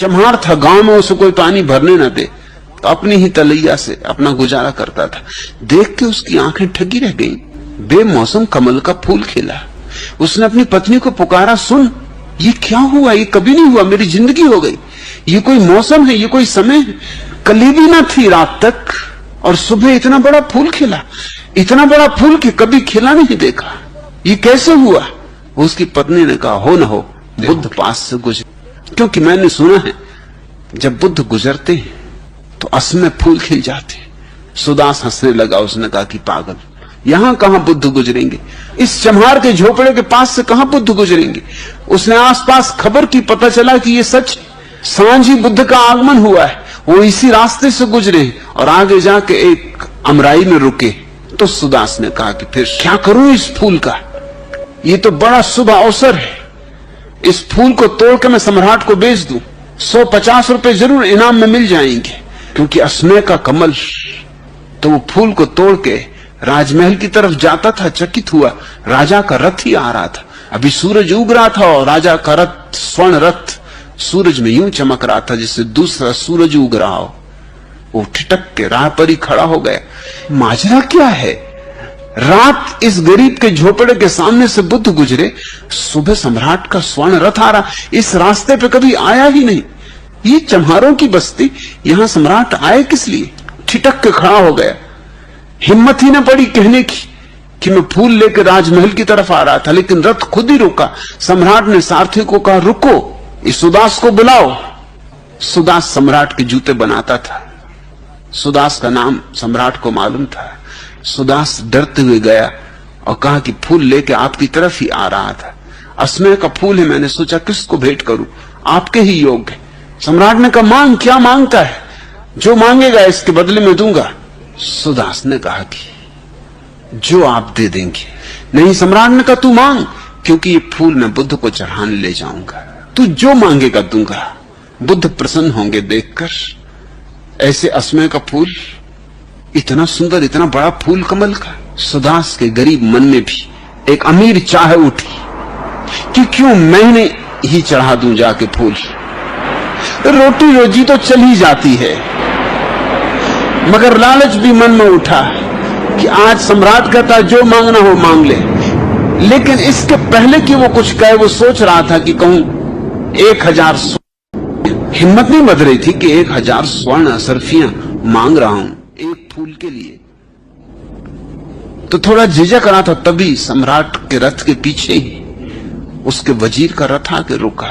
चम्हार था, गांव में उसे कोई पानी भरने न दे तो अपनी ही तलैया से अपना गुजारा करता था। देख के उसकी आंखें ठगी रह गईं। बेमौसम कमल का फूल खिला। उसने अपनी पत्नी को पुकारा, सुन, ये क्या हुआ? ये कभी नहीं हुआ, मेरी जिंदगी हो गई। ये कोई मौसम है, ये कोई समय है? कली भी ना थी रात तक और सुबह इतना बड़ा फूल खिला, इतना बड़ा फूल कि कभी खिला नहीं देखा। ये कैसे हुआ? उसकी पत्नी ने कहा, हो न हो बुद्ध पास से गुजरे, क्योंकि मैंने सुना है जब बुद्ध गुजरते हैं तो असमय फूल खिल जाते हैं। सुदास हंसने लगा। उसने कहा कि पागल, यहां कहां बुद्ध गुजरेंगे? इस चम्हार के झोपड़े के पास से कहां बुद्ध गुजरेंगे? उसने आसपास खबर की, पता चला कि ये सच, सांझ ही बुद्ध का आगमन हुआ है। वो इसी रास्ते से गुजरे और आगे जाके एक अमराई में रुके। तो सुदास ने कहा कि फिर क्या करूं इस फूल का? ये तो बड़ा शुभ अवसर है। इस फूल को तोड़ के मैं सम्राट को बेच दूं, 150 रुपए जरूर इनाम में मिल जाएंगे। क्योंकि असमय का कमल, तो वो फूल को तोड़ के राजमहल की तरफ जाता था। चकित हुआ, राजा का रथ ही आ रहा था। अभी सूरज उग रहा था और राजा का रथ, स्वर्ण रथ, सूरज में यूं चमक रहा था जैसे दूसरा सूरज उग रहा हो। वो ठिठक के राह पर ही खड़ा हो गया। माजरा क्या है? रात इस गरीब के झोपड़े के सामने से बुद्ध गुजरे, सुबह सम्राट का स्वर्ण रथ आ रहा। इस रास्ते पे कभी आया ही नहीं। ये चम्हारों की बस्ती, यहां सम्राट आए किस लिए? ठिठक के खड़ा हो गया। हिम्मत ही न पड़ी कहने की कि मैं फूल लेकर राजमहल की तरफ आ रहा था, लेकिन रथ खुद ही रुका। सम्राट ने सारथी को कहा, रुको, इस सुदास को बुलाओ। सुदास सम्राट के जूते बनाता था। सुदास का नाम सम्राट को मालूम था। सुदास डरते हुए गया और कहा कि फूल लेके आपकी तरफ ही आ रहा था। असमय का फूल है, मैंने सोचा किसको भेंट करूं, आपके ही योग्य। सम्राट ने कहा, मांग, क्या मांगता है? जो मांगेगा इसके बदले में दूंगा। सुदास ने कहा कि जो आप दे देंगे। नहीं, सम्राट ने कहा, तू मांग, क्योंकि ये फूल मैं बुद्ध को चढ़ाने ले जाऊंगा। तू जो मांगेगा दूंगा। बुद्ध प्रसन्न होंगे देखकर। ऐसे असमय का फूल, इतना सुंदर, इतना बड़ा फूल कमल का। सुदास के गरीब मन में भी एक अमीर चाह उठी कि क्यों मैं ही चढ़ा दूं जाके फूल। रोटी रोजी तो चल ही जाती है, मगर लालच भी मन में उठा कि आज सम्राट कहता जो मांगना हो मांग ले। लेकिन इसके पहले कि वो कुछ कहे, वो सोच रहा था कि कहूं 1000। हिम्मत नहीं बध रही थी कि 1000 स्वर्ण असरफियां मांग रहा हूं एक फूल के लिए। तो थोड़ा झिझक रहा था। तभी सम्राट के रथ के पीछे ही उसके वजीर का रथ आके रुका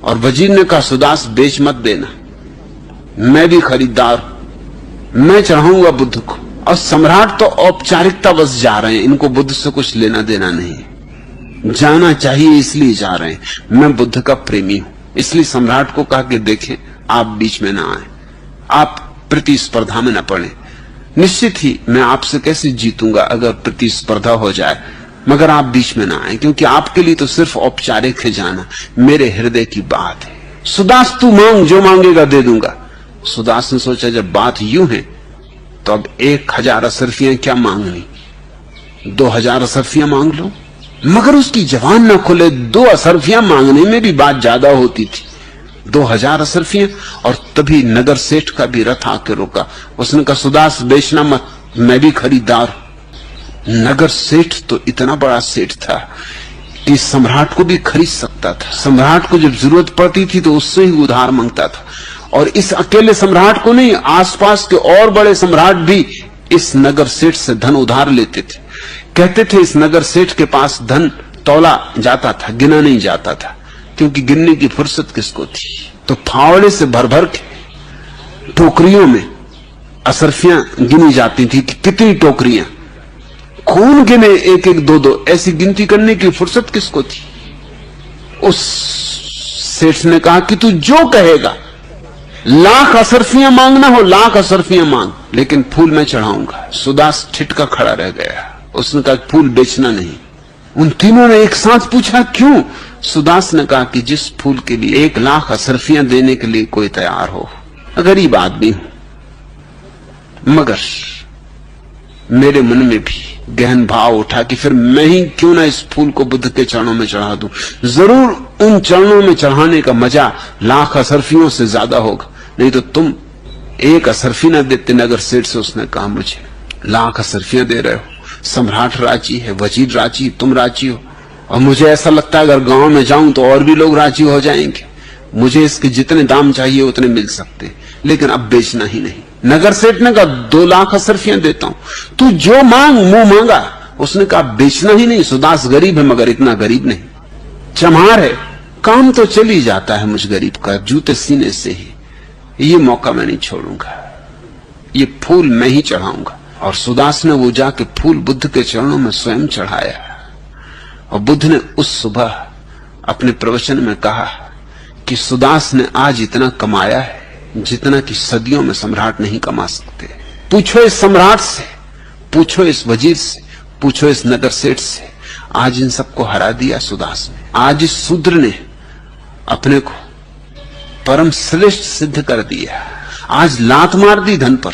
और वजीर ने कहा, सुदास बेच मत देना, मैं भी खरीदार, मैं चढ़ाऊंगा बुद्ध को। और सम्राट तो औपचारिकता बस जा रहे हैं, इनको बुद्ध से कुछ लेना देना नहीं। जाना चाहिए इसलिए जा रहे हैं। मैं बुद्ध का प्रेमी हूं, इसलिए सम्राट को कहा कि देखें, आप बीच में ना आए, आप प्रतिस्पर्धा में न पड़े। निश्चित ही मैं आपसे कैसे जीतूंगा अगर प्रतिस्पर्धा हो जाए, मगर आप बीच में ना आए, क्योंकि आपके लिए तो सिर्फ औपचारिक है जाना, मेरे हृदय की बात है। सुदास तू मांग, जो मांगेगा दे दूंगा। सुदास ने सोचा जब बात यूं है तो अब 1000 असरफियां क्या मांगनी, 2000 असरफियां मांग लो। मगर उसकी जबान न खुले। 2 असरफियां मांगने में भी बात ज्यादा होती थी। 2000 असरफियां। और तभी नगर सेठ का भी रथ आके रुका। उसने कहा, सुदास बेचना मत, मैं भी खरीदार हूं। नगर सेठ तो इतना बड़ा सेठ था कि सम्राट को भी खरीद सकता था। सम्राट को जब जरूरत पड़ती थी तो उससे ही उधार मांगता था। और इस अकेले सम्राट को नहीं, आसपास के और बड़े सम्राट भी इस नगर सेठ से धन उधार लेते थे। कहते थे इस नगर सेठ के पास धन तौला जाता था, गिना नहीं जाता था, क्योंकि गिनने की फुर्सत किसको थी। तो फावड़े से भर भर के टोकरियों में असरफियां गिनी जाती थी कि कितनी टोकरियां, कौन गिने 1-1, 2-2, ऐसी गिनती करने की फुर्सत किसको थी। उस सेठ ने कहा कि तू जो कहेगा, 1,00,000 असरफियां मांगना हो 1,00,000 असरफियां मांग, लेकिन फूल मैं चढ़ाऊंगा। सुदास ठिठका खड़ा रह गया। उसने कहा फूल बेचना नहीं। उन तीनों ने एक साथ पूछा क्यों? सुदास ने कहा कि जिस फूल के लिए 1,00,000 असरफियां देने के लिए कोई तैयार हो। गरीब आदमी हूं, मगर मेरे मन में भी गहन भाव उठा कि फिर मैं ही क्यों ना इस फूल को बुद्ध के चरणों में चढ़ा दूं। जरूर उन चरणों में चढ़ाने का मजा लाख असरफियों से ज्यादा होगा। नहीं तो तुम एक असरफी ना देते नगर सेठ से, उसने कहा मुझे लाख असरफियां दे रहे हो, सम्राट राजी है, वजीर राजी, तुम राजी हो, और मुझे ऐसा लगता है अगर गांव में जाऊं तो और भी लोग राजी हो जाएंगे, मुझे इसके जितने दाम चाहिए उतने मिल सकते, लेकिन अब बेचना ही नहीं। नगर सेठ ने कहा 2 लाख असरफियां देता हूं, तू जो मांग मुंह मांगा। उसने कहा बेचना ही नहीं, सुदास गरीब है मगर इतना गरीब नहीं, चमार है, काम तो चल ही जाता है मुझ गरीब का जूते सीने से ही, ये मौका मैं नहीं छोड़ूंगा, ये फूल मैं ही चढ़ाऊंगा। और सुदास ने वो जाके फूल बुद्ध के चरणों में स्वयं चढ़ाया। और बुद्ध ने उस सुबह अपने प्रवचन में कहा कि सुदास ने आज इतना कमाया है जितना कि सदियों में सम्राट नहीं कमा सकते। पूछो इस सम्राट से, पूछो इस वजीर से, पूछो इस नगर सेठ से, आज इन सबको हरा दिया सुदास ने। आज इस शूद्र ने अपने को परम श्रेष्ठ सिद्ध कर दिया, आज लात मार दी धन पर।